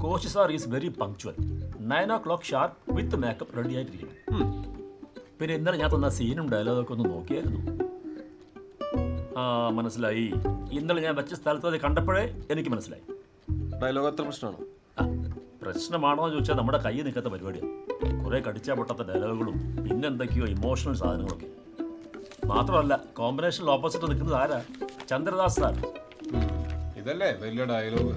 Coach sir is very punctual. 9 o'clock sharp with makeup ready ആയിട്ടിരിക്കും. പിന്നെ ഇന്നലെ ഞാൻ തന്ന സീനും ഡയലോഗൊക്കെ ഒന്ന് നോക്കിയായിരുന്നു. ആ മനസ്സിലായി. ഇന്നലെ ഞാൻ വെച്ച സ്ഥലത്ത് അത് കണ്ടപ്പോഴേ എനിക്ക് മനസ്സിലായി. ഡയലോഗ് അത്ര പ്രശ്നമാണോ? പ്രശ്നമാണോ എന്ന് ചോദിച്ചാൽ നമ്മുടെ കയ്യിൽ നിൽക്കാത്ത പരിപാടിയാണ്. കുറേ കടിച്ചാൽ പൊട്ടാത്ത ഡയലോഗുകളും പിന്നെന്തൊക്കെയോ ഇമോഷണൽ സാധനങ്ങളൊക്കെ. മാത്രമല്ല കോമ്പിനേഷനിൽ ഓപ്പോസിറ്റ് നിൽക്കുന്നത് ആരാ? ചന്ദ്രദാസ് സാർ. ഇതല്ലേ വലിയ dialogue.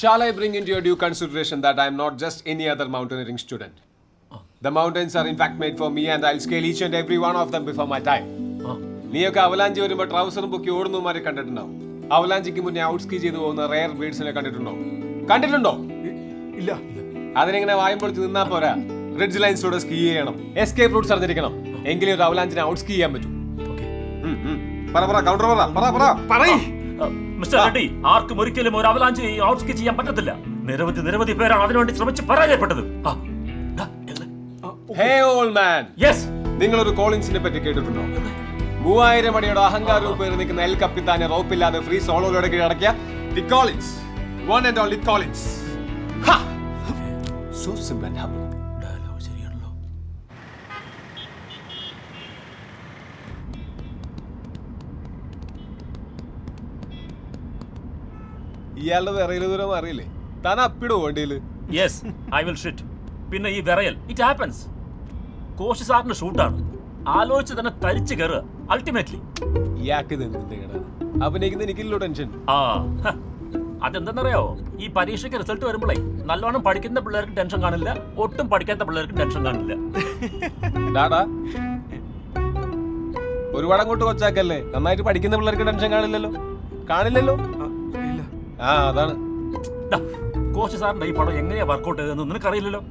Shall I bring into your due consideration that I am not just any other mountaineering student? The mountains are in fact made for me and I'll scale each and every one of them before my time. നീയൊക്കെ avalanche വരുമ്പോൾ ട്രൗസറും പൊക്കി ഓടുന്നവന്മാരെ കണ്ടിട്ടുണ്ടാവും. അവലാഞ്ചിക്ക് മുന്നേ out ski ചെയ്തു പോകുന്ന rare ബീഡ്സിനെ കണ്ടിട്ടുണ്ടോ? ഇല്ല. അതിനെങ്ങനെ വായും പൊളിച്ച് നിന്നാ പോരാ. റിഡ്ജ് ലൈൻസിലൂടെ സ്കീ ചെയ്യണം, എസ്കേപ്പ് റൂട്ട്സ് അറിഞ്ഞിരിക്കണം. എങ്കിലും ഒരു അവലാഞ്ചിനെ ഔട്ട് സ്കീ ചെയ്യാൻ പറ്റൂ. മിസ്റ്റർ റെഡ്ഡി, ആർക്കും ഒരിക്കലും ഒരു അവലാഞ്ചി ഔട്ട് സ്കീ ചെയ്യാൻ പറ്റത്തില്ല. നിരവധി പേരാണ് അതിനുവേണ്ടി ശ്രമിച്ച് പരാജയപ്പെട്ടത്. ഹേ ഓൾഡ് മാൻ, യെസ്. നിങ്ങളൊരു കോളിൻസിനെ പറ്റി കേട്ടിട്ടുണ്ടോ? 3000 അടിയുടെ അഹങ്കാരവും പേര് നിൽക്കുന്ന എൽ കപ്പിത്താനെ റോപ്പില്ലാതെ ഫ്രീ സോളോയിലൂടെ കീഴടക്കിയ the Collins, one and only Collins. So simple and humble. Dialogue ശരിയാണല്ലോ. ഇയാളുടെ വിറയില് ദൂരം അറിയില്ലേ? താൻ അപ്പിടുവോ വണ്ടിയില്? Yes, I will shit. പിന്നെ ഈ വിറയൽ, ഇറ്റ് ഹാപ്പൻസ്. കോച്ച് സാറിന്റെ ഷൂട്ടാണ്. ആലോചിച്ച് തന്നെ തരിച്ചു കയറുക അൾട്ടിമേറ്റ്ലി. ഇയാൾക്ക് അഭിനയിക്കുന്ന എനിക്കില്ലോ ടെൻഷൻ. അതെന്തെന്നറിയോ, ഈ പരീക്ഷയ്ക്ക് റിസൾട്ട് വരുമ്പോഴേ നല്ലോണം പഠിക്കുന്ന പിള്ളേർക്ക് ടെൻഷൻ കാണില്ല, ഒട്ടും പഠിക്കാത്ത പിള്ളേർക്ക് ടെൻഷൻ കാണില്ല. ഡാടാ, ഒരുപാട് അങ്ങോട്ട് കൊച്ചാക്കല്ലേ. നന്നായിട്ട് പഠിക്കുന്ന പിള്ളേർക്ക് ടെൻഷൻ കാണില്ലല്ലോ. ആ അതാണ്. കോച്ച് സാറിന്റെ ഈ പടം എങ്ങനെയാ വർക്കൗട്ട് ചെയ്തതെന്ന് നിനക്കറിയില്ലല്ലോ.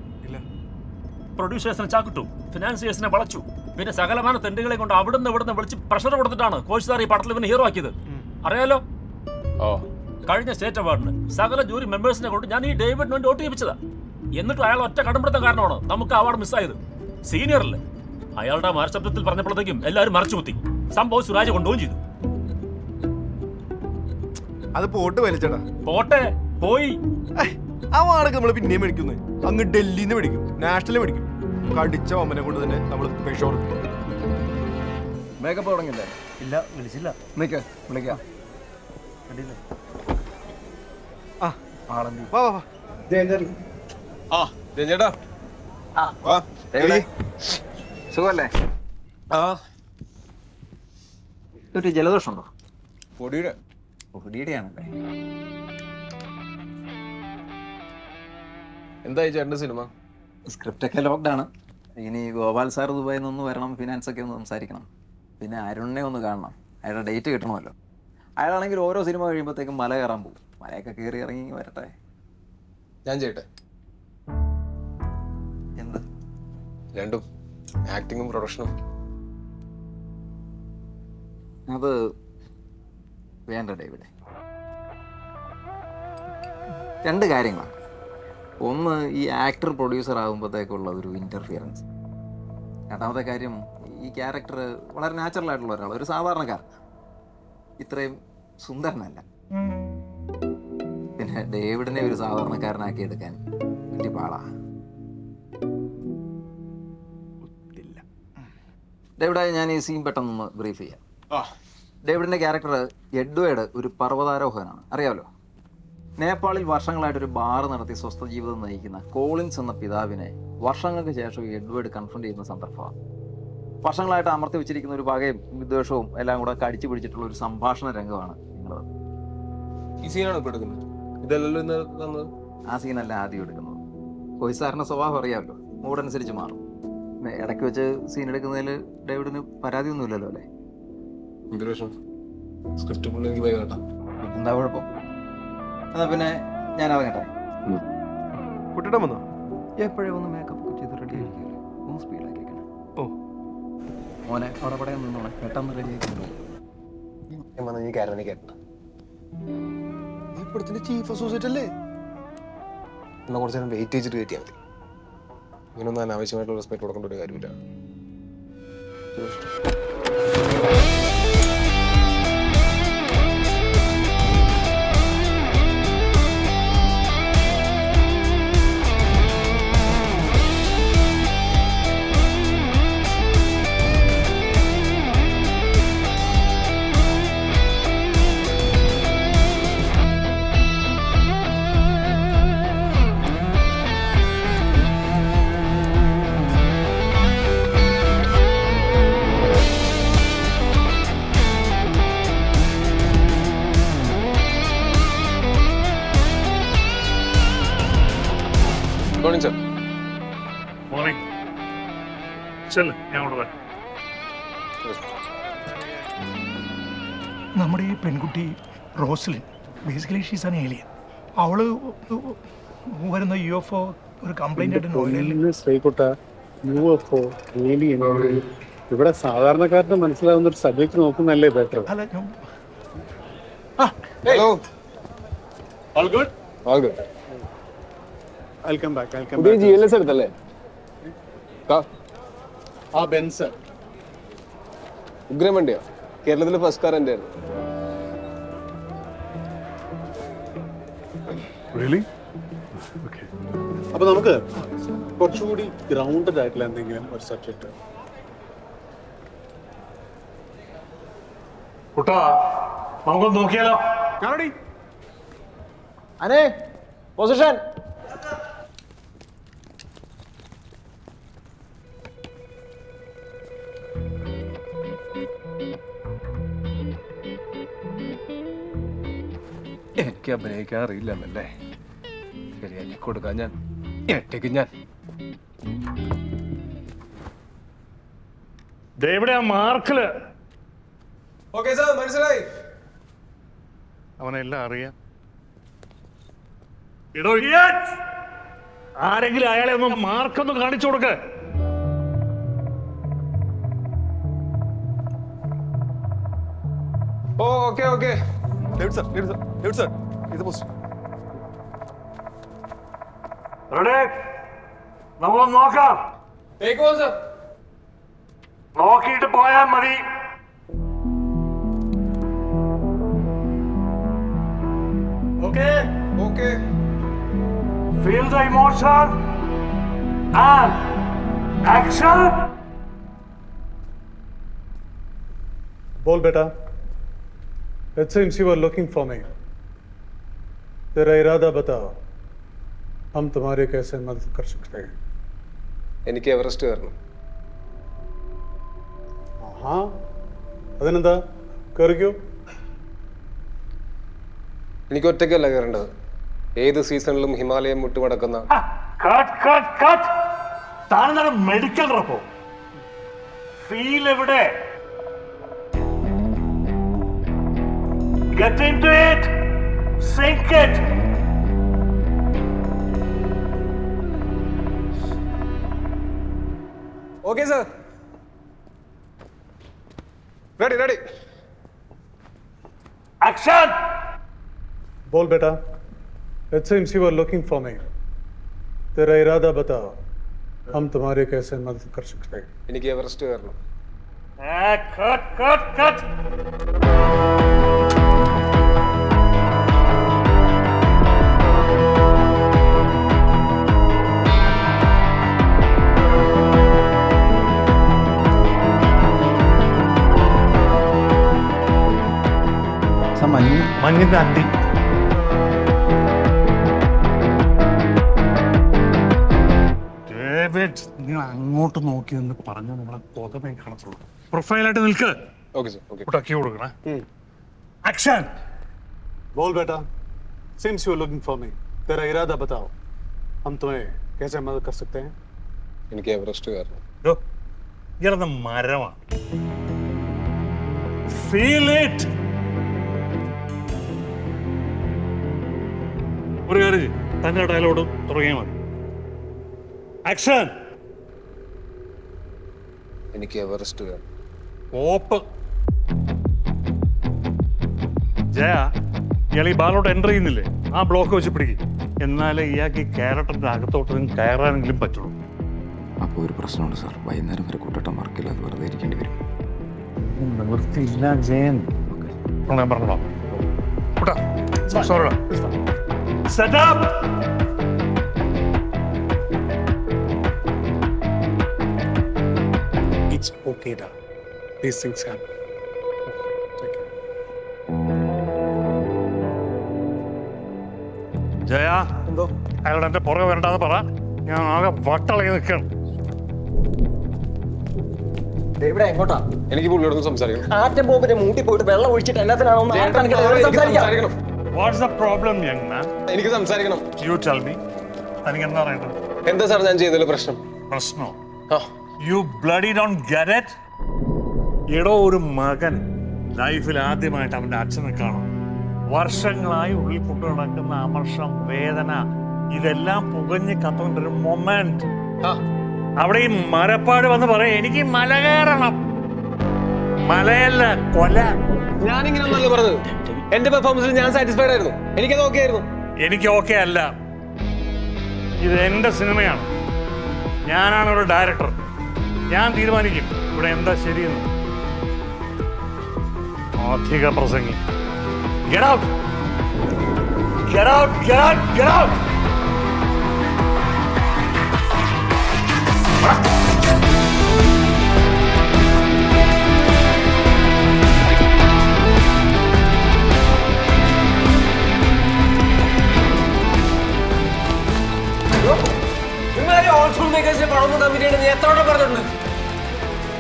പ്രൊഡ്യൂസേഴ്സിനെ ചാക്കിട്ടു, ഫിനാൻസിയേഴ്സിനെ വളച്ചു, പിന്നെ സകലമാന തെണ്ടുകളെ കൊണ്ട് അവിടുന്ന് വിളിച്ച് പ്രഷർ കൊടുത്തിട്ടാണ് കോച്ച് സാർ ഈ പടത്തിൽ ഇവന് ഹീറോ ആക്കിയത്. അറിയാലോ? കഴിഞ്ഞ സ്റ്റേറ്റ് അവാർഡിന് സകല ജൂറി മെമ്പേഴ്സിനെ കൊണ്ട് ഞാൻ ഈ ഡേവിഡിന് വേണ്ടി വോട്ട് ചെയ്യിപ്പിച്ചതാ. എന്നിട്ടും അയാൾ ഒറ്റ കടമ്പിടുത്തം കാരണമാണ് നമുക്ക് അവാർഡ് മിസ്സായത്. സീനിയറല്ലേ? അയാളുടെ മരശബ്ദത്തിൽ പറഞ്ഞപ്പോഴത്തേക്കും എല്ലാവരും മറച്ചുകുത്തി. സംഭവം സുരാജ് കൊണ്ടുപോവുകയും ചെയ്തു. അത് പോട്ട് വലിച്ചടാ. പോട്ടെ, പോയി. ആ വാടക നമ്മൾ പിന്നെയും മേടിക്കുന്നു. അങ്ങ് ഡൽഹിന്ന് മേടിക്കും, നാഷണൽ മേടിക്കും. കടിച്ച അമ്മനെ കൊണ്ട് തന്നെ നമ്മൾ പെഷോർ. മേക്കപ്പ് തുടങ്ങില്ലേ? ഇല്ല, വിളിച്ചില്ല. വിളിക്കാം. സുഖല്ലേ? ഒരു ജലദോഷമുണ്ടോ? പൊടിയുടെയാണല്ലേ? എന്തായി ചേട്ടന്റെ സിനിമ? സ്ക്രിപ്റ്റൊക്കെ ലോക്ക്ഡാണ്. ഇനി ഗോപാൽ സാർ ദുബായിൽ നിന്ന് വരണം, ഫിനാൻസൊക്കെ ഒന്ന് സംസാരിക്കണം. പിന്നെ അരുണിനെ ഒന്ന് കാണണം, അയാളുടെ ഡേറ്റ് കിട്ടണമല്ലോ. അയാളാണെങ്കിൽ ഓരോ സിനിമ കഴിയുമ്പോഴത്തേക്കും മല കയറാൻ പോകും. മലയൊക്കെ കയറി ഇറങ്ങി വരട്ടെ. ഞാൻ ചെയ്യട്ടെ? എന്ത്? രണ്ടും, ആക്ടിങ്ങും പ്രൊഡക്ഷനും. അത് വേണ്ട ഡേവിഡ്. രണ്ട് കാര്യങ്ങളാണ്. ഒന്ന്, ഈ ആക്ടർ പ്രൊഡ്യൂസർ ആകുമ്പോഴത്തേക്കുള്ള ഒരു ഇൻ്റർഫിയറൻസ്. രണ്ടാമത്തെ കാര്യം, ഈ ക്യാരക്ടർ വളരെ നാച്ചുറൽ ആയിട്ടുള്ള ഒരാൾ, ഒരു സാധാരണക്കാരൻ, ഇത്രയും സുന്ദരനല്ല. പിന്നെ ഡേവിഡിനെ ഒരു സാധാരണക്കാരനാക്കി എടുക്കാൻ വലിയ പാടാ. ഡേവിഡായി ഞാൻ ഈ സീൻ പെട്ടെന്നൊന്ന് ബ്രീഫ് ചെയ്യാം. ഡേവിഡിൻ്റെ ക്യാരക്ടർ എഡ്വേർഡ് ഒരു പർവ്വതാരോഹകനാണ്, അറിയാമല്ലോ. നേപ്പാളിൽ വർഷങ്ങളായിട്ടൊരു ബാർ നടത്തി സ്വസ്ഥ ജീവിതം നയിക്കുന്ന കോളിൻസ് എന്ന പിതാവിനെ വർഷങ്ങൾക്ക് ശേഷം എഡ്വേർഡ് കൺഫ്രണ്ട് ചെയ്യുന്ന സന്ദർഭമാണ്. വർഷങ്ങളായിട്ട് അമർത്തി വെച്ചിരിക്കുന്ന ഒരു പകയും വിദ്വേഷവും എല്ലാം കൂടെ കടിച്ചു പിടിച്ചിട്ടുള്ള ഒരു സംഭാഷണ രംഗമാണ് നിങ്ങൾ. ഈ സീനാണ് ഇപ്പോൾ എടുക്കുന്നത്? ഇതല്ലല്ലോ ഇന്ന് തന്നത്. ആ സീനല്ല ആദ്യം എടുക്കുന്നത്. കോച്ച് സാറിന്റെ സ്വഭാവം അറിയാമല്ലോ, മൂടനുസരിച്ച് മാറും. ഇടയ്ക്ക് വെച്ച് സീൻ എടുക്കുന്നതിൽ ഡേവിഡിന് പരാതിയൊന്നുമില്ലല്ലോ അല്ലേ? സ്ക്രിപ്റ്റ് എനിക്ക് ഭയങ്കര എന്താ കുഴപ്പം? എന്നാ പിന്നെ ഞാൻ ഇറങ്ങട്ടെ. കുട്ടിയുടെ വന്നോ? എപ്പോഴേ ഒന്ന് മേക്കപ്പ് ചെയ്ത് റെഡി ആയിരിക്കില്ലേ? ഒന്ന് സ്പീഡാക്കി വെക്കണം. ഓ മോനെ അവിടെ പടയാൻ നിന്നോളെ, പെട്ടെന്ന് റെഡി ആക്കിണ്ടോ. നീ കയറണേ കേട്ട. ഇപ്പഴത്തിന്റെ ചീഫ് അസോസിയേറ്റ് അല്ലേ? എന്നാൽ കുറച്ച് നേരം വെയിറ്റ് ചെയ്തിട്ട് കയറ്റിയാൽ മതി. ഇങ്ങനൊന്നും അനാവശ്യമായിട്ടുള്ള റെസ്പെക്ട് കൊടുക്കേണ്ട ഒരു കാര്യമില്ല. Good morning sir. മോർണിംഗ്. ചെല്ല്, ഞാൻ അവിടെ വരാം. നമ്മുടെ ഈ പെൺകുട്ടി Roslin basically she's an alien. അവള് വരുന്ന UFO ഒരു കംപ്ലൈന്റ് ആയിട്ട് ശ്രീകുട്ട UFO ഏലിയൻ ഇവിടെ സാധാരണക്കാരന് മനസ്സിലാവുന്ന ഒരു സബ്ജക്ട് നോക്കുന്നല്ലേ ബെറ്റർ. അല്ല hello. All good. All good. I'll come back. പുതിയ GLS എടുത്തല്ലേ? ആ ബെൻസ് ഉഗ്രം വണ്ടിയോ? കേരളത്തിലെ ഫസ്റ്റ് കാർ എൻ്റെ ആയിരുന്നു. റിയലി? ഓക്കെ. അപ്പൊ നമുക്ക് കുറച്ചുകൂടി ഗ്രൗണ്ടഡ് ആയിട്ടുള്ള എന്തെങ്കിലും ഒരു സബ്ജക്ട്. കുട്ടാ, നമുക്കൊന്ന് നോക്കിയാലോ? അനേ പൊസിഷൻ. എനിക്ക് അഭിനയിക്കാൻ അറിയില്ലെന്നല്ലേ? ശരിയാക്കി കൊടുക്കാൻ ഞാൻ ഞെട്ടിക്കും ഞാൻ. എവിടെയാ മാർക്കില്? ഓക്കേ സർ, മനസ്സിലായി. അവനെല്ലാം അറിയാം. ആരെങ്കിലും അയാളെ ഒന്ന് മാർക്കൊന്ന് കാണിച്ചു കൊടുക്ക. ഓ ഓക്കേ ഓക്കേ. സർ ഇത് പോസ്റ്റ്. നമ്മൾ നോക്കാം. Take on sir. നോക്കിയിട്ട് പോയാൽ മതി. Okay okay. Feel the emotion and action. बोल बेटा. It seems you are looking for me. तेरा इरादा बताओ. हम तुम्हारे कैसे मदद कर सकते हैं? എനിക്ക് എവറസ്റ്റ് കയറണം. हाँ അതിനെന്താ കയറിക്കോ. എനിക്ക് ഒറ്റയ്ക്കല്ല കയറേണ്ടത്. ഏത് സീസണിലും ഹിമാലയം മുട്ടുമടക്കുന്ന താനെന്താണ് മെഡിക്കൽ റപ്പോ? ഫീൽ എവിടെ? Get into it. Sink it. Okay sir. Ready. Action. बोल बेटा. It seems you are looking for me. तेरा इरादा बताओ. हम तुम्हारे कैसे मदद कर सकते हैं? എനിക്ക് എവറസ്റ്റ് കയറണം. Cut. മഞ്ഞിന്റെ അണ്ടി. നിങ്ങൾ അങ്ങോട്ട് നോക്കി എന്ന് പറഞ്ഞാൽ നമ്മളെ കൊതമേ കാണത്തുള്ളൂ. പ്രൊഫൈലായിട്ട് നിൽക്ക്. Okay sir. ഓക്കേ. ടക്കി കൊടുക്കണേ. ആക്ഷൻ. बोल बेटा. Seems you are looking for me. तेरा इरादा बताओ. हम तुम्हें कैसे मदद कर सकते हैं? എനിക്ക് എവറസ്റ്റ് കയറണം. ഇയാളെന്ന മരമാണ്. Feel it. ഒരു കാര്യം തന്നെ ഡയലോഗ് തുടങ്ങിയാൽ മതി. ആക്ഷൻ. എനിക്ക് എവറസ്റ്റ് കയറണം. ഓപ്പ്. ജയ, ഇയാൾ ഈ ബാലോട്ട് എൻ്റർ ചെയ്യുന്നില്ലേ? ആ ബ്ലോക്ക് വെച്ച് പിടിക്കും. എന്നാലേ ഇയാൾക്ക് ഈ ക്യാരക്ടറിന്റെ അകത്തോട്ടും കയറാനെങ്കിലും പറ്റുള്ളൂ. അപ്പോൾ ഒരു പ്രശ്നമുണ്ട് സാർ, വൈകുന്നേരം വരെ കൂട്ടട്ടം വർക്കില്ല, അത് വെറുതെ ഇരിക്കേണ്ടി വരും. നിവൃത്തിയില്ല ജയൻ. ഞാൻ പറഞ്ഞോ sorry. Setup. It's okay, da. These things happen. Take care. Jaya, എന്തോ അയാളോട് എന്റെ പുറകെ വരണ്ടെന്ന് പറ. ഞാൻ ആകെ വട്ടളകി നിൽക്കണം. ഇവിടെ എങ്ങോട്ടാ? എനിക്ക് പുള്ളിയോടൊന്ന് സംസാരിക്കണം. ആറ്റം ബോംബിന്റെ മൂട്ടി പോയിട്ട് വെള്ളം ഒഴിച്ചിട്ട് എല്ലാത്തിനാണോ സംസാരിക്കണം. What's the problem young man? എനിക്ക് സംസാരിക്കണം. You tell me. തനിക്ക് എന്താ പറയേണ്ടത്? എന്താ സാർ ഞാൻ ചെയ്തതിൽ പ്രശ്നം? പ്രശ്നോ? You bloody don't get it? എടോ, ഒരു മകൻ ലൈഫിൽ ആദ്യമായിട്ട് അവന്റെ അച്ഛനെ കാണും. വർഷങ്ങളായി ഉള്ളിൽ കൊണ്ടു നടക്കുന്ന അമർഷം, വേദന, ഇതെല്ലാം പുകഞ്ഞ് കത്തുകൊണ്ടൊരു മൊമെന്റ്. അവിടെ ഈ മരപ്പാട് വന്ന് പറയാം, എനിക്ക് മല കയറണം. മലയല്ല, കൊല. ഞാനിങ്ങനെ ഒന്നല്ല പറഞ്ഞത്. എന്റെ പെർഫോമൻസിൽ ഞാൻ സാറ്റിസ്ഫൈഡ് ആയിരുന്നു. എനിക്കത് ഓക്കെ ആയിരുന്നു. എനിക്ക് ഓക്കെ അല്ല. ഇത് എന്റെ സിനിമയാണ്. ഞാനാണ് ഒരു ഡയറക്ടർ. ഞാൻ തീരുമാനിക്കും ഇവിടെ എന്താ ശരിയെന്ന്. അധിക പ്രസംഗി. Get out! Get out! Get out! Get out! എത്ര പറഞ്ഞിട്ടുണ്ട്?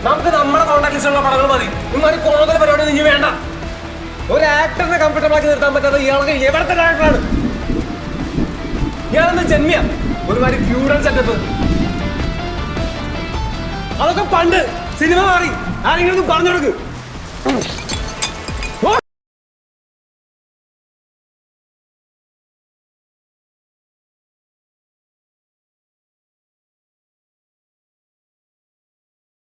നമുക്ക് നമ്മുടെ കോൺടാക്ട് ലിസ്റ്റുള്ള പടങ്ങൾ മതി. ഇമാതിരി കൂടുതൽ പരിപാടി നിങ്ങൾ വേണ്ട. ഒരു ആക്ടറിനെ കംഫർട്ടബിൾ ആക്കി നിർത്താൻ പറ്റാത്ത ഇയാൾക്ക് എവിടത്തെ ഡയറക്ടറാണ്? ഇയാളെന്ന് ജന്മിയ ഒരുമാതിരി ഫ്യൂഡൽ സെറ്റപ്പ്. അതൊക്കെ പണ്ട്. സിനിമ മാറി. ആരെങ്കിലും പറഞ്ഞു കൊടുക്ക്.